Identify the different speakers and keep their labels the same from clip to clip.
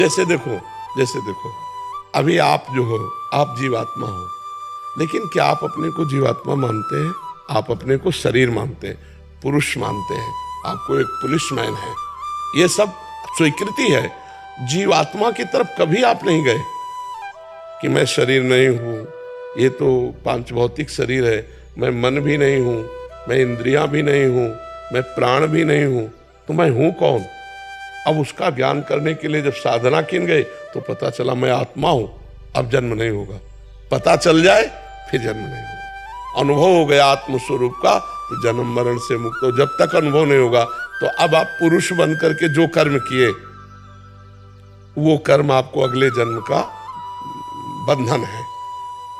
Speaker 1: जैसे देखो अभी आप जो हो, आप जीवात्मा हो, लेकिन क्या आप अपने को जीवात्मा मानते हैं? आप अपने को शरीर मानते हैं, पुरुष मानते हैं, आपको एक पुलिसमैन है, ये सब स्वीकृति है। जीवात्मा की तरफ कभी आप नहीं गए कि मैं शरीर नहीं हूं, ये तो पांच भौतिक शरीर है, मैं मन भी नहीं हूं, मैं इंद्रियां भी नहीं हूं, मैं प्राण भी नहीं हूं, तो मैं हूं कौन? अब उसका ज्ञान करने के लिए जब साधना किन गए तो पता चला मैं आत्मा हूं, अब जन्म नहीं होगा। पता चल जाए फिर जन्म नहीं होगा। अनुभव हो गया आत्म स्वरूप का तो जन्म मरण से मुक्त हो। जब तक अनुभव नहीं होगा तो अब आप पुरुष बन करके जो कर्म किए वो कर्म आपको अगले जन्म का बंधन है।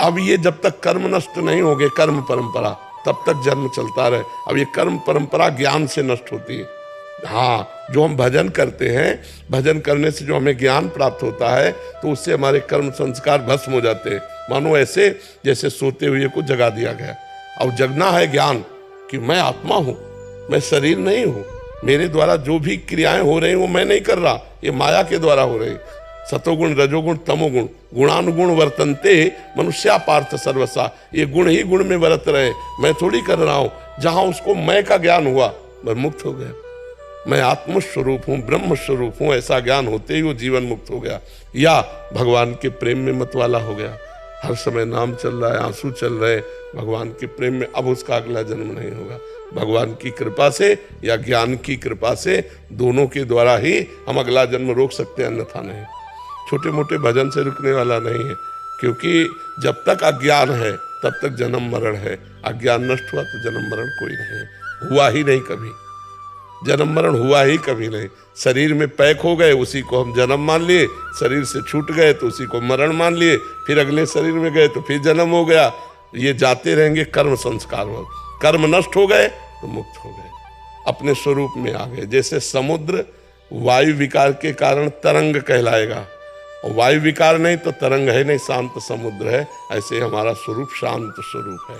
Speaker 1: अब ये जब तक कर्म नष्ट नहीं होंगे, कर्म परंपरा, तब तक जन्म चलता रहे। अब ये कर्म परंपरा ज्ञान से नष्ट होती है। हाँ, जो हम भजन करते हैं, भजन करने से जो हमें ज्ञान प्राप्त होता है तो उससे हमारे कर्म संस्कार भस्म हो जाते हैं। मानो ऐसे जैसे सोते हुए को जगा दिया गया। अब जगना है ज्ञान कि मैं आत्मा हूं, मैं शरीर नहीं हूं, मेरे द्वारा जो भी क्रियाएं हो रही वो मैं नहीं कर रहा, ये माया के द्वारा हो रही। सतोगुण रजोगुण तमोगुण गुणानुगुण वर्तनते मनुष्या पार्थ सर्वसा, ये गुण ही गुण में वर्त रहे, मैं थोड़ी कर रहा हूं। जहां उसको मैं का ज्ञान हुआ मैं मुक्त हो गया, मैं आत्मस्वरूप हूं, ब्रह्म स्वरूप हूं, ऐसा ज्ञान होते ही वो जीवन मुक्त हो गया। या भगवान के प्रेम में मतवाला हो गया, हर समय नाम चल रहा है, आंसू चल रहे भगवान के प्रेम में, अब उसका अगला जन्म नहीं होगा। भगवान की कृपा से या ज्ञान की कृपा से, दोनों के द्वारा ही हम अगला जन्म रोक सकते हैं, अन्यथा नहीं। छोटे मोटे भजन से रुकने वाला नहीं है, क्योंकि जब तक अज्ञान है तब तक जन्म मरण है। अज्ञान नष्ट हुआ तो जन्म मरण कोई नहीं है, हुआ ही नहीं कभी, जन्म मरण हुआ ही कभी नहीं। शरीर में पैक हो गए उसी को हम जन्म मान लिए, शरीर से छूट गए तो उसी को मरण मान लिए, फिर अगले शरीर में गए तो फिर जन्म हो गया। ये जाते रहेंगे कर्म संस्कार में। कर्म नष्ट हो गए तो मुक्त हो गए, अपने स्वरूप में आ गए। जैसे समुद्र वायु विकार के कारण तरंग कहलाएगा, और वायु विकार नहीं तो तरंग है नहीं, शांत समुद्र है। ऐसे हमारा स्वरूप शांत स्वरूप है।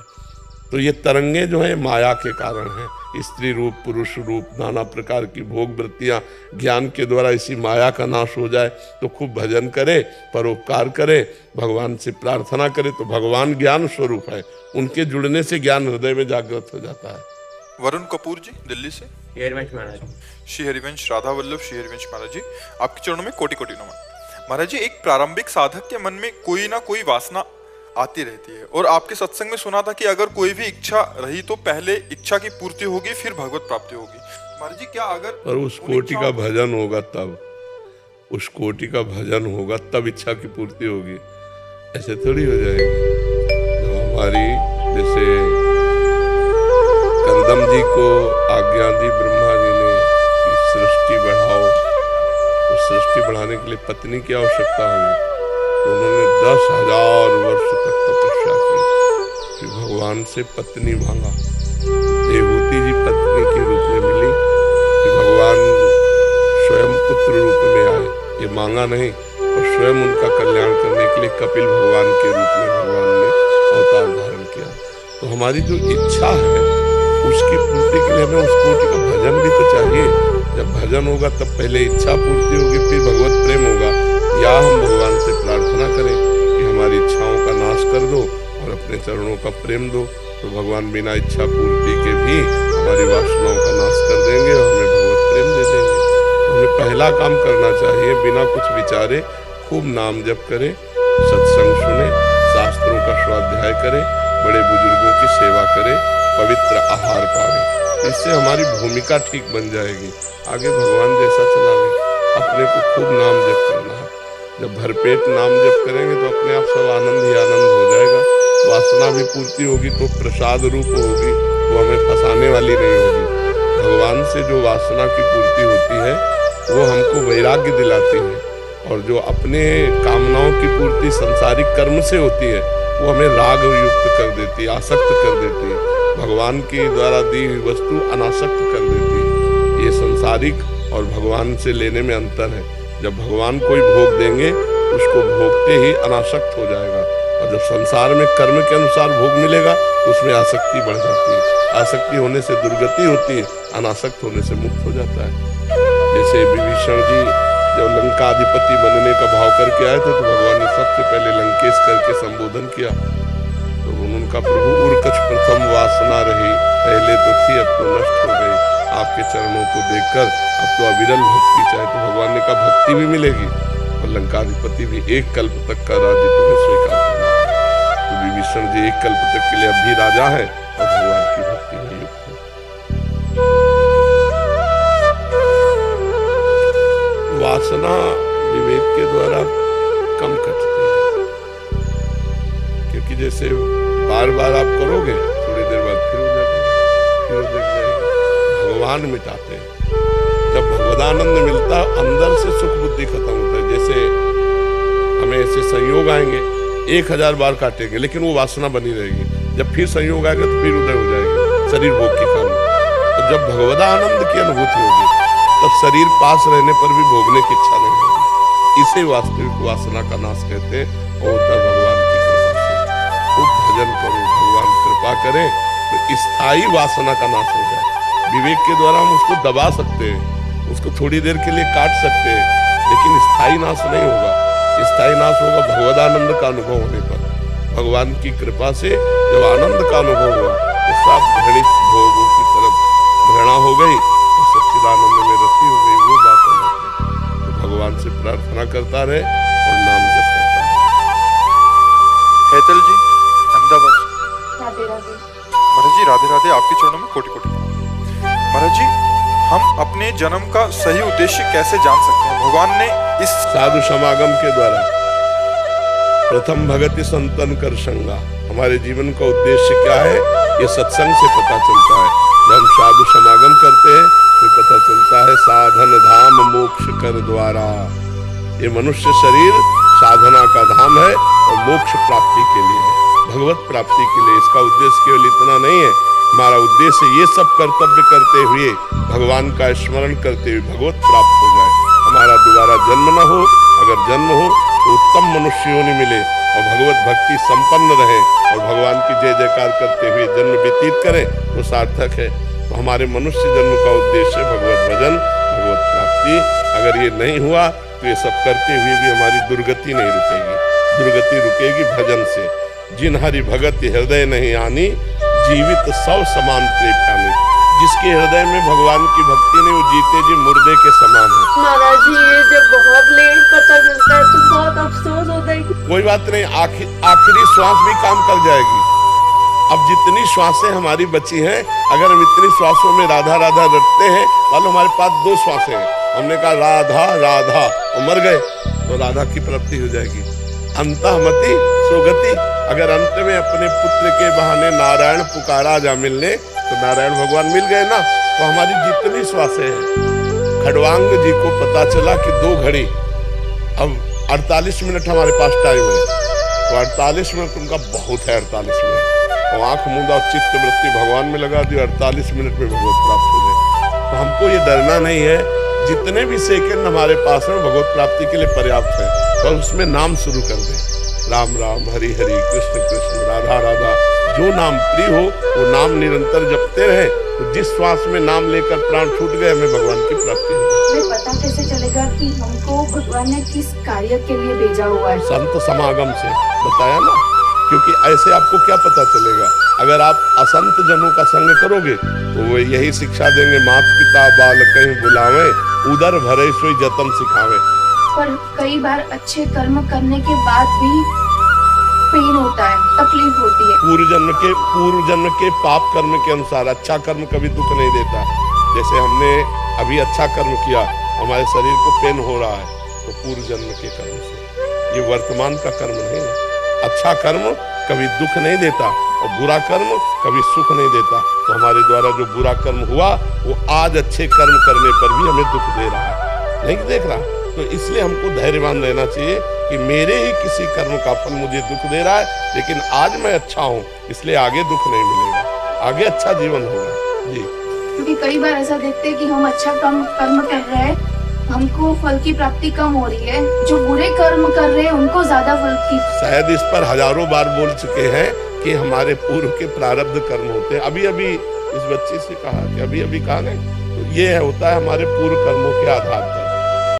Speaker 1: तो ये तरंगे जो है माया के कारण है, स्त्री रूप पुरुष रूप नाना प्रकार की भोग वृत्तियां, ज्ञान के द्वारा इसी माया का नाश हो जाए तो खूब भजन करे, परोपकार करे, भगवान से प्रार्थना करे, तो भगवान ज्ञान स्वरूप है, उनके जुड़ने से ज्ञान हृदय में जागृत हो जाता है।
Speaker 2: वरुण कपूर जी दिल्ली से।
Speaker 3: हरिवंश महाराज,
Speaker 2: श्री हरिवंश राधा वल्लभ श्री हरिवंश महाराज जी, आपके चरणों में कोटि कोटि नमन। महाराज जी, एक प्रारंभिक साधक के मन में कोई ना कोई वासना आती रहती है, और आपके सत्संग में सुना था कि अगर कोई भी इच्छा रही तो पहले इच्छा की पूर्ति होगी, फिर भगवत प्राप्ति होगी। महाराज जी, क्या अगर
Speaker 1: पर उस कोटि का भजन होगा तब, उस कोटि का भजन होगा तब इच्छा की पूर्ति होगी, ऐसे थोड़ी हो जाएगी। जब हमारी जैसे करदम जी को आज्ञा दी ब्रह्मा जी ने कि सृष्टि बढ़ाओ, तो सृष्टि बढ़ाने के लिए पत्नी की आवश्यकता होगी, तो उन्होंने 10,000 वर्ष तक तपस्या की, फिर भगवान से पत्नी मांगा। देवहूति जी पत्नी के रूप में मिली, फिर भगवान स्वयं पुत्र रूप में आए, ये मांगा नहीं, और स्वयं उनका कल्याण करने के लिए कपिल भगवान के रूप में भगवान ने अवतार धारण किया। तो हमारी जो इच्छा है उसकी पूर्ति के लिए हमें उस कोटि का भजन भी तो चाहिए। जब भजन होगा तब पहले इच्छा पूर्ति होगी, फिर भगवत प्रेम होगा। या हम भगवान से प्रार्थना करें कि हमारी इच्छाओं का नाश कर दो और अपने चरणों का प्रेम दो, तो भगवान बिना इच्छा पूर्ति के भी हमारी वासनाओं का नाश कर देंगे और हमें भगवत प्रेम दे देंगे। तो हमें पहला काम करना चाहिए, बिना कुछ विचारे खूब नाम जप करे, सत्संग सुने, शास्त्रों का स्वाध्याय करे, बड़े बुजुर्गों की सेवा करे, पवित्र आहार पावे। इससे हमारी भूमिका ठीक बन जाएगी, आगे भगवान जैसा चलावे। अपने को खूब नाम जप करना है, जब भरपेट नाम जप करेंगे तो अपने आप सब आनंद ही आनंद हो जाएगा। वासना भी पूर्ति होगी तो प्रसाद रूप होगी, वो हमें फंसाने वाली नहीं होगी। भगवान से जो वासना की पूर्ति होती है वो हमको वैराग्य दिलाती है, और जो अपने कामनाओं की पूर्ति संसारिक कर्म से होती है वो हमें राग युक्त कर देती है, आसक्त कर देती है। भगवान के द्वारा दी हुई वस्तु अनासक्त कर देती है। ये संसारिक और भगवान से लेने में अंतर है। जब भगवान कोई भोग देंगे उसको भोगते ही अनासक्त हो जाएगा, और जब संसार में कर्म के अनुसार भोग मिलेगा तो उसमें आसक्ति बढ़ जाती है। आसक्ति होने से दुर्गति होती है, अनासक्त होने से मुक्त हो जाता है। जैसे विभीषण जी जब लंकाधिपति बनने का भाव करके आए थे तो भगवान ने सबसे पहले लंकेश करके संबोधन किया। तो उनका प्रभु उर्कछ प्रथम वासना रही, पहले तो थी अब तो नष्ट हो गई, आपके चरणों को देखकर अब तो अविरल भक्ति चाहे। तो भगवान ने कहा भक्ति भी मिलेगी और लंकाधिपति भी एक कल्प तक का राज्य तुम्हें स्वीकार करना है। तो विभीषण जी एक कल्प तक के लिए अब भी राजा है और भगवान की भक्ति में युक्त है। वासना विवेक के द्वारा कम कटती है, क्योंकि जैसे बार बार आप करोगे थोड़ी देर बाद फिर हो जाएगी, फिर हो जाएगी। भगवान मिटाते हैं। जब भगवदानंद मिलता अंदर से सुख बुद्धि खत्म होता है। जैसे हमें ऐसे संयोग आएंगे 1000 बार काटेंगे लेकिन वो वासना बनी रहेगी। जब फिर संयोग आएगा तो फिर उदय हो जाएगी शरीर भोग की काम। तो जब भगवदानंद की अनुभूति होगी तब शरीर पास रहने पर भी भोगने की इच्छा नहीं होगी। इसे वास्तविक वासना का नाश कहते हैं। और होता भगवान की कृपा से। खूब भजन करो, भगवान कृपा करें तो स्थायी वासना का नाश हो जाए। विवेक के द्वारा हम उसको दबा सकते हैं, उसको थोड़ी देर के लिए काट सकते हैं, लेकिन स्थायी नाश नहीं होगा। स्थायी नाश होगा भगवदानंद का अनुभव होने पर। भगवान की कृपा से जब आनंद का अनुभव हुआ तो सब घृणित भोगों की तरफ घृणा हो गई और सच्चिदानंद में रति हो गई। वो बात अलग है। तो भगवान से प्रार्थना करता रहे और नाम जप करता रहे।
Speaker 2: हेतल जी अहमदाबाद।
Speaker 3: राधे राधे।
Speaker 2: महाराज जी राधे राधे, आपके चरणों में कोटि कोटि प्रणाम। महाराज जी हम अपने जन्म का सही उद्देश्य कैसे जान सकते हैं? भगवान ने इस
Speaker 1: साधु समागम के द्वारा प्रथम भगति संतन कर संगा। हमारे जीवन का उद्देश्य क्या है ये सत्संग से पता चलता है। जब हम साधु समागम करते हैं तो पता चलता है साधन धाम मोक्ष कर द्वारा। ये मनुष्य शरीर साधना का धाम है और मोक्ष प्राप्ति के लिए है, भगवत प्राप्ति के लिए। इसका उद्देश्य केवल इतना नहीं है। हमारा उद्देश्य ये सब कर्तव्य करते हुए भगवान का स्मरण करते हुए भगवत प्राप्त हो जाए। हमारा दोबारा जन्म न हो, अगर जन्म हो तो उत्तम मनुष्य योनि मिले और भगवत भक्ति संपन्न रहे और भगवान की जय जयकार करते हुए जन्म व्यतीत करें तो सार्थक है। तो हमारे मनुष्य जन्म का उद्देश्य भगवत भजन, भगवत प्राप्ति। अगर ये नहीं हुआ तो ये सब करते हुए भी हमारी दुर्गति नहीं रुकेगी। दुर्गति रुकेगी भजन से। जिन हरि भगत हृदय नहीं आनी, जीवित सब समान प्रेम। जिसके हृदय में भगवान की भक्ति नहीं, वो जीते जी मुर्दे के समान है।
Speaker 3: महाराज जी ये जब बहुत लेट पता चलता है तो बहुत अफसोस होता है।
Speaker 1: कोई बात नहीं, आखिरी श्वास भी काम कर जाएगी। अब जितनी श्वासें हमारी बची हैं, अगर हम इतनी श्वासों में राधा राधा रटते हैं, मान लो हमारे पास 2 श्वासें हैं, हमने कहा राधा राधा और मर गए तो राधा की प्राप्ति हो जाएगी। अंतःमति सुगति। अगर अंत में अपने पुत्र के बहाने नारायण पुकारा जा मिलने तो नारायण भगवान मिल गए ना। तो हमारी जितनी श्वासें हैं, खड़वांग जी को पता चला कि 2 घड़ी, अब 48 मिनट हमारे पास टाइम है, तो 48 मिनट उनका बहुत है। 48 मिनट और आंख मूंदा चित्त वृत्ति भगवान में लगा दी, 48 मिनट में भगवत प्राप्त हो गए। तो हमको ये डरना नहीं है। जितने भी सेकंड हमारे पास है भगवत प्राप्ति के लिए पर्याप्त है। तो उसमें नाम शुरू कर दें, राम राम हरि हरि कृष्ण कृष्ण राधा राधा। जो नाम प्रिय हो वो नाम निरंतर जपते रहे। तो जिस श्वास में नाम लेकर प्राण छूट गए हमें भगवान की प्राप्ति हो।
Speaker 3: हमें पता कैसे चलेगा कि हमको भगवान ने किस कार्य के लिए भेजा हुआ है?
Speaker 1: संत समागम से बताया ना, क्योंकि ऐसे आपको क्या पता चलेगा? अगर आप असंत जनों का संग करोगे तो वो यही शिक्षा देंगे, मात पिता बाल कहीं बुलावे, उदर भरे सोई जतन सिखावे।
Speaker 3: पर कई बार अच्छे कर्म करने के बाद भी पेन होता है, तकलीफ होती है। पूर्व जन्म के पाप कर्म के अनुसार अच्छा कर्म कभी दुख नहीं देता। जैसे हमने अभी अच्छा कर्म किया, हमारे शरीर को पेन हो रहा है, तो पूर्व जन्म के कर्म से। ये वर्तमान का कर्म नहीं है। अच्छा कर्म कभी दुख नहीं देता और बुरा कर्म कभी सुख नहीं देता। तो हमारे द्वारा जो बुरा कर्म हुआ वो आज अच्छे कर्म करने पर भी हमें दुख दे रहा है, नहीं देख रहा। तो इसलिए हमको धैर्यवान रहना चाहिए कि मेरे ही किसी कर्म का फल मुझे दुख दे रहा है, लेकिन आज मैं अच्छा हूँ इसलिए आगे दुख नहीं मिलेगा, आगे अच्छा जीवन होगा जी। क्योंकि कई बार ऐसा देखते हैं कि हम अच्छा कर्म कर रहे हैं, हमको फल की प्राप्ति कम हो रही है, जो बुरे कर्म कर रहे हैं उनको ज्यादा फल की।
Speaker 1: शायद इस पर हजारों बार बोल चुके हैं कि हमारे पूर्व के प्रारब्ध कर्म होते हैं। अभी अभी इस बच्ची से कहा कि अभी कहा नहीं, तो ये होता है हमारे पूर्व कर्मों के आधार पर।